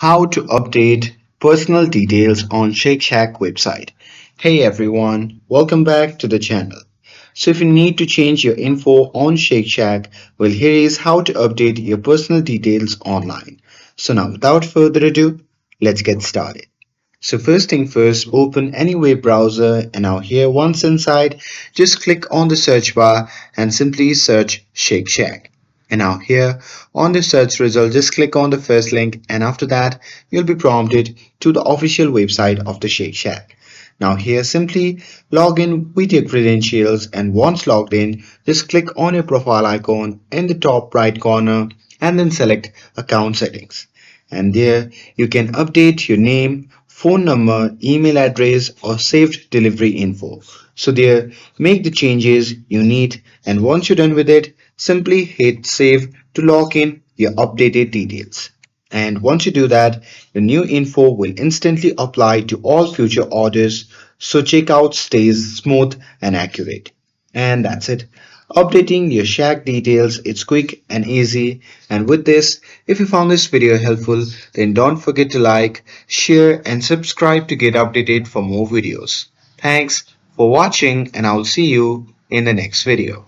How to update personal details on Shake Shack website. Hey everyone, welcome back to the channel. So if you need to change your info on Shake Shack, well here is how to update your personal details online. So now without further ado, let's get started. So first thing first, open any web browser and now here once inside, just click on the search bar and simply search Shake Shack. And now here on the search result, just click on the first link and after that you'll be prompted to the official website of the Shake Shack. Now here simply log in with your credentials and once logged in, just click on your profile icon in the top right corner and then select account settings. And there you can update your name, phone number, email address or saved delivery info. So there make the changes you need and once you're done with it, simply hit save to lock in your updated details. And once you do that, your new info will instantly apply to all future orders so checkout stays smooth and accurate. And that's it. Updating your Shack details, it's quick and easy. And with this, if you found this video helpful, then don't forget to like, share and subscribe to get updated for more videos. Thanks for watching and I'll see you in the next video.